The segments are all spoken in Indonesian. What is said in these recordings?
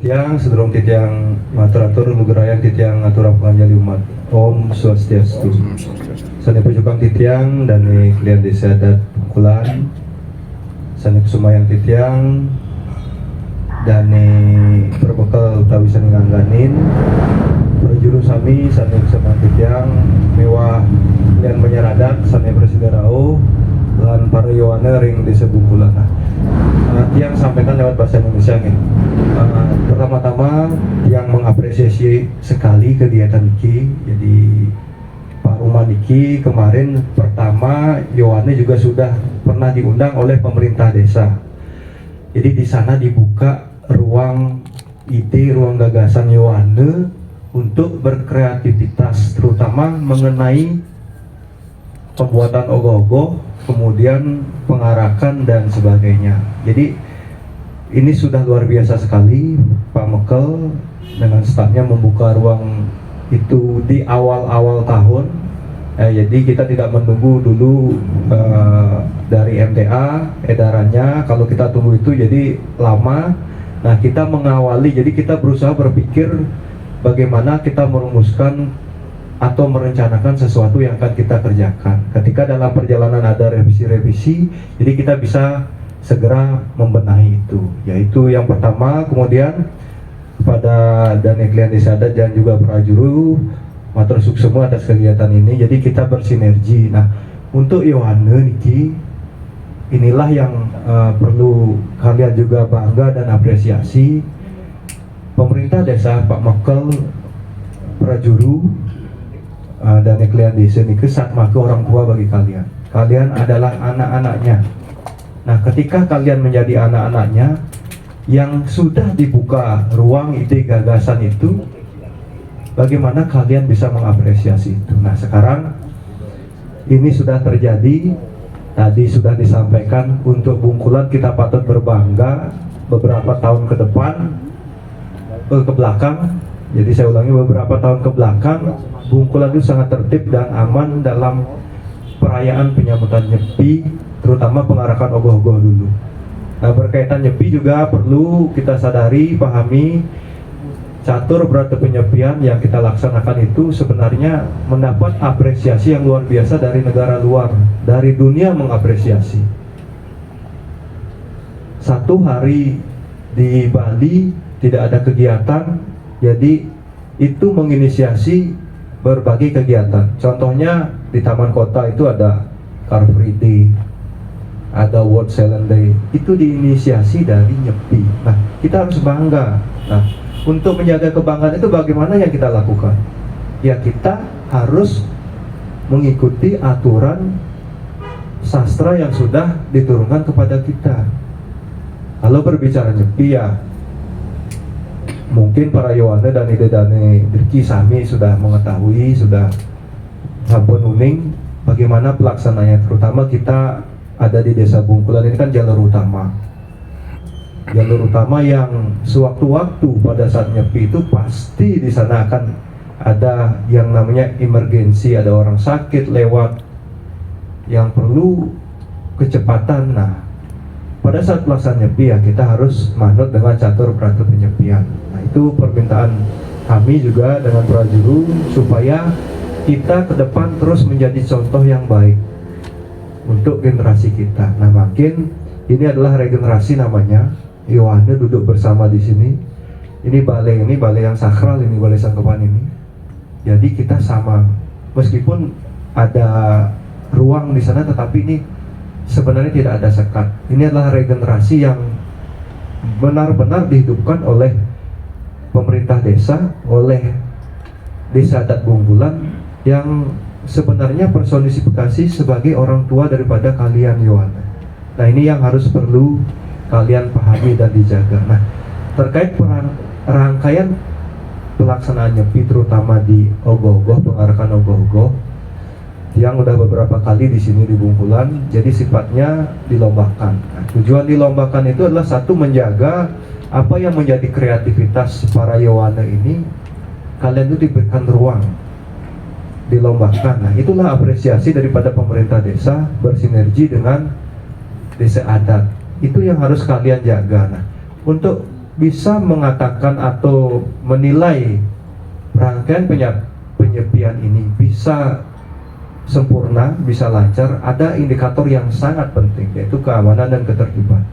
Tiang sedurung titiang maturatur nugerayang titiang aturang panjali umat. Om Swastiastu. Sani pujukang titiang dan klien desa adat Bungkulan. Sani sumayang titiang dan berbekal utawi sani ngangganin. Berjuru sami sani sumayang titiang mewah klien menyeradat sani presiden rao lan para yowana ring desa Bungkulan. Tiang sampaikan lewat bahasa Indonesia nih. Pertama-tama yang mengapresiasi sekali kegiatan Niki. Jadi Pak Rumah Niki kemarin pertama Yohane juga sudah pernah diundang oleh pemerintah desa. Jadi di sana dibuka ruang ide, ruang gagasan Yohane untuk berkreativitas, terutama mengenai pembuatan ogoh-ogoh, kemudian pengarakan dan sebagainya. Jadi ini sudah luar biasa sekali Pak Mekel dengan stafnya membuka ruang itu di awal-awal tahun. Jadi kita tidak menunggu dulu dari MTA edarannya, kalau kita tunggu itu jadi lama. Nah, kita mengawali, jadi kita berusaha berpikir bagaimana kita merumuskan atau merencanakan sesuatu yang akan kita kerjakan. Ketika dalam perjalanan ada revisi-revisi, jadi kita bisa segera membenahi itu. Yaitu yang pertama, kemudian kepada dan klien desa adat dan juga prajuru matur suksemu atas kegiatan ini. Jadi kita bersinergi. Nah, untuk Yohane Niki, inilah yang perlu kalian juga bangga dan apresiasi. Pemerintah desa Pak Mekel, prajuru dan klien desa ini saat maka orang tua bagi kalian. Kalian adalah anak-anaknya. Nah, ketika kalian menjadi anak-anaknya yang sudah dibuka ruang ide gagasan itu, bagaimana kalian bisa mengapresiasi itu? Nah, sekarang ini sudah terjadi. Tadi sudah disampaikan, untuk Bungkulan kita patut berbangga beberapa tahun ke depan, ke belakang. Jadi saya ulangi, beberapa tahun ke belakang Bungkulan itu sangat tertib dan aman dalam perayaan penyambutan Nyepi, terutama pengarakan ogoh-ogoh dulu. Nah, berkaitan Nyepi juga perlu kita sadari, pahami, catur berarti penyepian yang kita laksanakan itu sebenarnya mendapat apresiasi yang luar biasa dari negara luar, dari dunia mengapresiasi. Satu hari di Bali tidak ada kegiatan, jadi itu menginisiasi berbagai kegiatan. Contohnya di Taman Kota itu ada Car Free Day, ada World Silent Day. Itu diinisiasi dari Nyepi. Nah, kita harus bangga. Nah, untuk menjaga kebanggaan itu bagaimana yang kita lakukan? Ya, kita harus mengikuti aturan sastra yang sudah diturunkan kepada kita. Kalau berbicara Nyepi, ya mungkin para Yohane dan Ide Dane Dirki Sami sudah mengetahui, sudah sampun uning bagaimana pelaksananya. Terutama kita ada di desa Bungkulan ini kan jalur utama. Jalur utama yang sewaktu-waktu pada saat Nyepi itu pasti di sana akan ada yang namanya emergensi, ada orang sakit lewat yang perlu kecepatan. Nah, pada saat pelaksanaan Nyepi ya kita harus manut dengan catur beratur penyepian. Nah, itu permintaan kami juga dengan prajuru supaya kita ke depan terus menjadi contoh yang baik untuk generasi kita. Nah, makin ini adalah regenerasi namanya. Yohane duduk bersama di sini. Ini balai yang sakral, ini balai Sangkepan ini. Jadi kita sama, meskipun ada ruang di sana, tetapi ini sebenarnya tidak ada sekat. Ini adalah regenerasi yang benar-benar dihidupkan oleh pemerintah desa, oleh desa adat Bungkulan yang sebenarnya personifikasi sebagai orang tua daripada kalian Yohane. Nah, ini yang harus perlu kalian pahami dan dijaga. Nah, terkait rangkaian pelaksanaan Nyepi terutama di ogoh-ogoh, pengarakan ogoh-ogoh yang udah beberapa kali di sini di Bungkulan, jadi sifatnya dilombakan. Nah, tujuan dilombakan itu adalah satu, menjaga apa yang menjadi kreativitas para Yohane ini, kalian itu diberikan ruang dilombakan. Nah, itulah apresiasi daripada pemerintah desa bersinergi dengan desa adat. Itu yang harus kalian jaga. Nah, untuk bisa mengatakan atau menilai rangkaian penyepian ini bisa sempurna, bisa lancar, ada indikator yang sangat penting, yaitu keamanan dan ketertiban.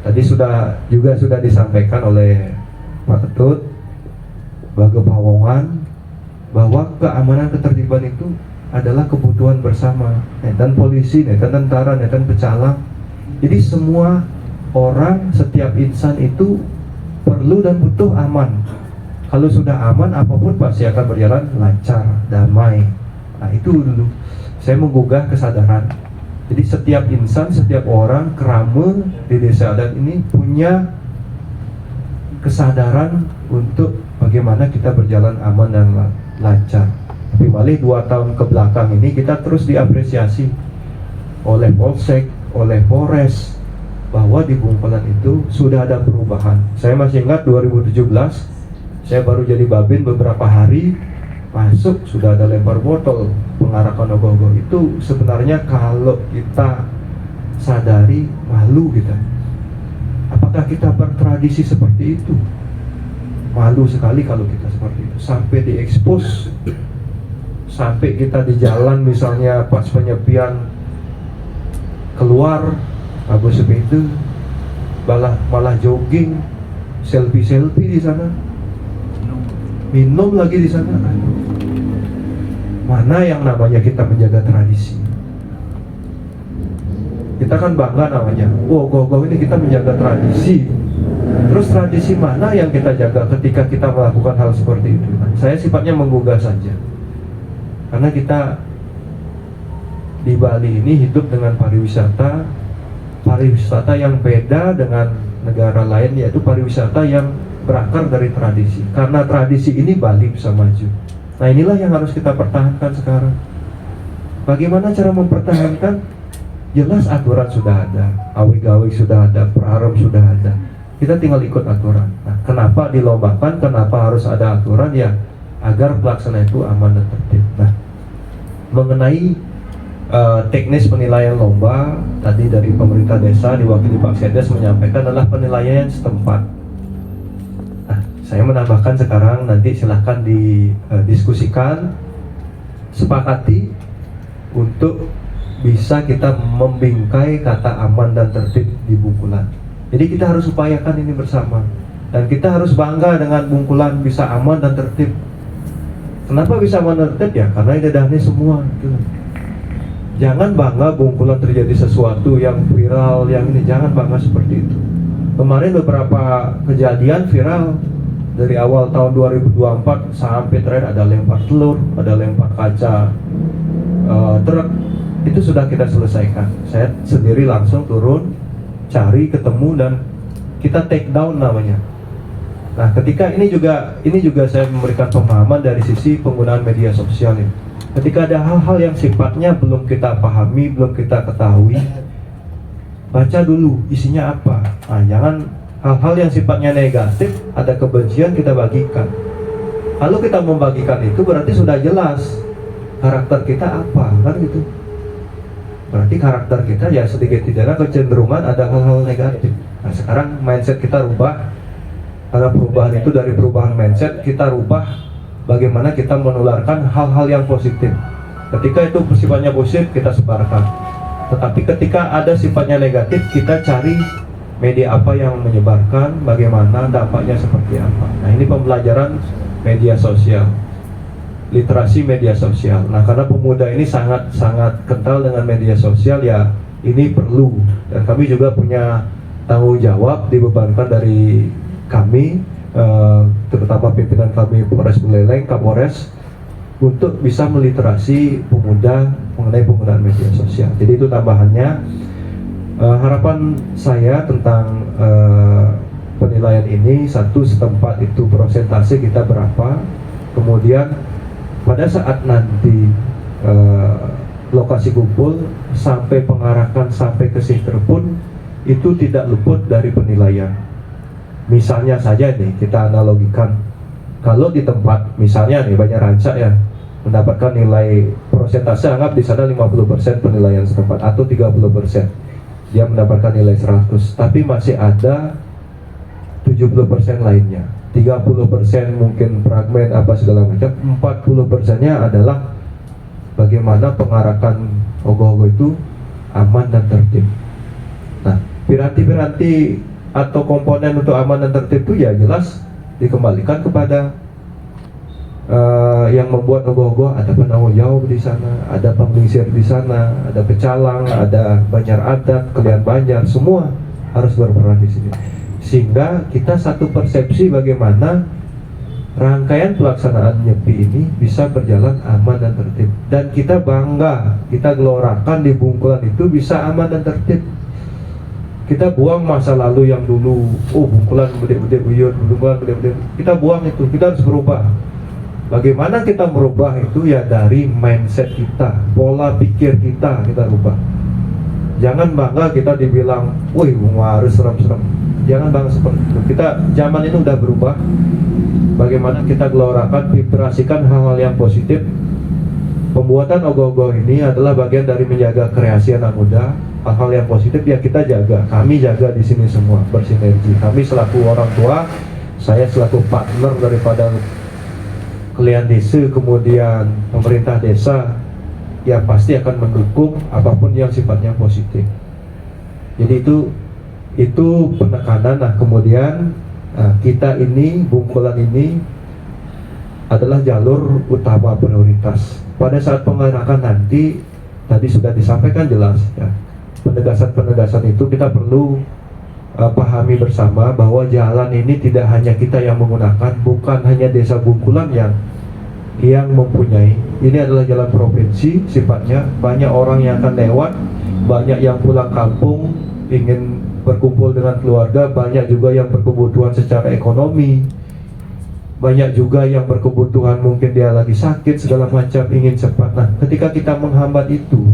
Tadi sudah disampaikan oleh Pak Ketut, Baga Pawongan, bahwa keamanan ketertiban itu adalah kebutuhan bersama, dan polisi, dan tentara, dan pecalang. Jadi semua orang, setiap insan itu perlu dan butuh aman. Kalau sudah aman, apapun pasti akan berjalan lancar, damai. Nah itu dulu saya menggugah kesadaran. Jadi setiap insan, setiap orang kerama di desa adat ini punya kesadaran untuk bagaimana kita berjalan aman dan lancar. Tapi malah 2 tahun ke belakang ini kita terus diapresiasi oleh Polsek, oleh Polres, bahwa di Bungkulan itu sudah ada perubahan. Saya masih ingat 2017, saya baru jadi babin beberapa hari, masuk sudah ada lempar botol, pengarakan ogoh-ogoh. Itu sebenarnya kalau kita sadari, malu kita. Apakah kita bertradisi seperti itu? Malu sekali kalau kita seperti itu. Sampai diekspos, sampai kita di jalan misalnya pas penyepian keluar habis sepeda malah jogging, selfie di sana, minum lagi di sana. Mana yang namanya kita menjaga tradisi? Kita kan bangga namanya, goh ini kita menjaga tradisi. Terus tradisi mana yang kita jaga ketika kita melakukan hal seperti itu? Saya sifatnya menggugah saja, karena kita di Bali ini hidup dengan pariwisata yang beda dengan negara lain, yaitu pariwisata yang berakar dari tradisi. Karena tradisi ini Bali bisa maju. Nah inilah yang harus kita pertahankan sekarang. Bagaimana cara mempertahankan? Jelas aturan sudah ada, awig-awig sudah ada, praram sudah ada. Kita tinggal ikut aturan. Nah, kenapa dilombakan? Kenapa harus ada aturan? Ya agar pelaksanaan itu aman dan tertib. Nah, mengenai teknis penilaian lomba tadi dari pemerintah desa diwakili Pak Sedes menyampaikan adalah penilaian setempat. Nah, saya menambahkan sekarang, nanti silahkan didiskusikan, sepakati untuk bisa kita membingkai kata aman dan tertib di Bungkulan. Jadi kita harus upayakan ini bersama, dan kita harus bangga dengan Bungkulan bisa aman dan tertib. Kenapa bisa aman dan tertib? Ya karena ini semua gitu. Jangan bangga Bungkulan terjadi sesuatu yang viral, yang ini, jangan bangga seperti itu. Kemarin beberapa kejadian viral dari awal tahun 2024 sampai terakhir, ada lempar telur, ada lempar kaca truk, itu sudah kita selesaikan. Saya sendiri langsung turun, cari, ketemu, dan kita take down namanya. Nah, ketika ini juga saya memberikan pemahaman dari sisi penggunaan media sosial ini. Ketika ada hal-hal yang sifatnya belum kita pahami, belum kita ketahui, baca dulu isinya apa. Nah, jangan hal-hal yang sifatnya negatif, ada kebencian kita bagikan. Kalau kita membagikan itu berarti sudah jelas karakter kita apa, kan gitu. Berarti karakter kita ya sedikit tidaknya kecenderungan ada hal-hal negatif. Nah, sekarang mindset kita rubah. Karena perubahan itu dari perubahan mindset, kita rubah bagaimana kita menularkan hal-hal yang positif. Ketika itu sifatnya positif, kita sebarkan. Tetapi ketika ada sifatnya negatif, kita cari media apa yang menyebarkan, bagaimana dampaknya seperti apa. Nah, ini pembelajaran media sosial, literasi media sosial. Nah, karena pemuda ini sangat kental dengan media sosial, ya ini perlu. Dan kami juga punya tanggung jawab, dibebankan dari kami, terutama pimpinan kami Polres Buleleng, Kapolres, untuk bisa meliterasi pemuda mengenai penggunaan media sosial. Jadi itu tambahannya. Harapan saya tentang penilaian ini, satu, setempat itu persentase kita berapa, kemudian pada saat nanti lokasi kumpul sampai pengarakan sampai ke sister pun itu tidak luput dari penilaian. Misalnya saja nih, kita analogikan, kalau di tempat misalnya nih Banyak Rancak ya mendapatkan nilai persentase, anggap di sana 50% penilaian setempat atau 30%, dia mendapatkan nilai 100, tapi masih ada 70% lainnya. 30% mungkin fragmen apa segala macam, 40%-nya adalah bagaimana pengarakan ogoh-ogoh itu aman dan tertib. Nah, piranti-piranti atau komponen untuk aman dan tertib itu ya jelas dikembalikan kepada yang membuat ogoh-ogoh. Ada penanggung jawab di sana, ada penglingsir di sana, ada pecalang, ada banjar adat, kelian banjar, semua harus berperan di sini. Sehingga kita satu persepsi bagaimana rangkaian pelaksanaan Nyepi ini bisa berjalan aman dan tertib. Dan kita bangga, kita gelorakan di Bungkulan itu bisa aman dan tertib. Kita buang masa lalu yang dulu, Bungkulan gede-gede buyut, Bungkulan gede-gede. Kita buang itu, kita harus berubah. Bagaimana kita merubah itu ya dari mindset kita, pola pikir kita rubah. Jangan bangga kita dibilang, wih harus serem-serem. Jangan bangga seperti itu. Kita zaman ini udah berubah. Bagaimana kita gelorakan, vibrasikan hal-hal yang positif. Pembuatan ogoh-ogoh ini adalah bagian dari menjaga kreasi anak muda. Hal-hal yang positif ya kita jaga. Kami jaga di sini semua bersinergi. Kami selaku orang tua, saya selaku partner daripada kalian desa, kemudian pemerintah desa, ya pasti akan mendukung apapun yang sifatnya positif. Jadi itu penekanan. Nah kemudian kita ini, Bungkulan ini adalah jalur utama prioritas. Pada saat pengarakan nanti, tadi sudah disampaikan jelas ya, penegasan-penegasan itu kita perlu pahami bersama bahwa jalan ini tidak hanya kita yang menggunakan, bukan hanya desa Bungkulan yang mempunyai. Ini adalah jalan provinsi sifatnya. Banyak orang yang akan lewat, banyak yang pulang kampung ingin berkumpul dengan keluarga, banyak juga yang berkebutuhan secara ekonomi, banyak juga yang berkebutuhan mungkin dia lagi sakit segala macam, ingin cepat. Nah ketika kita menghambat itu,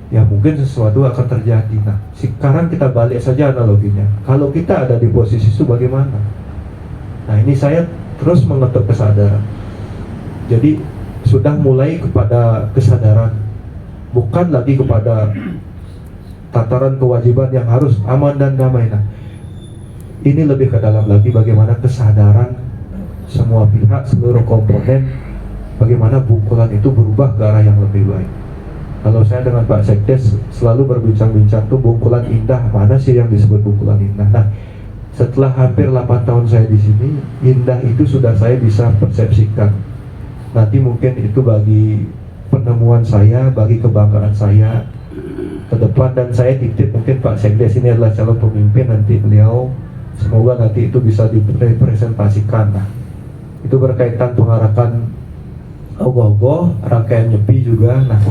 ya mungkin sesuatu akan terjadi. Nah sekarang kita balik saja analoginya, kalau kita ada di posisi itu bagaimana? Nah ini saya terus mengetuk kesadaran. Jadi sudah mulai kepada kesadaran, bukan lagi kepada tataran kewajiban yang harus aman dan damai. Nah ini lebih ke dalam lagi, bagaimana kesadaran semua pihak, seluruh komponen, bagaimana Bungkulan itu berubah ke arah yang lebih baik. Kalau saya dengan Pak Sekdes selalu berbincang-bincang tuh, Bungkulan indah, mana sih yang disebut Bungkulan indah? Nah setelah hampir 8 tahun saya di sini, indah itu sudah saya bisa persepsikan. Nanti mungkin itu bagi penemuan saya, bagi kebanggaan saya ke depan. Dan saya titip mungkin Pak Sekdes ini adalah calon pemimpin nanti beliau, semoga nanti itu bisa dipresentasikan. Nah itu berkaitan pengarakan ogoh-ogoh, rangkaian Nyepi juga. Nah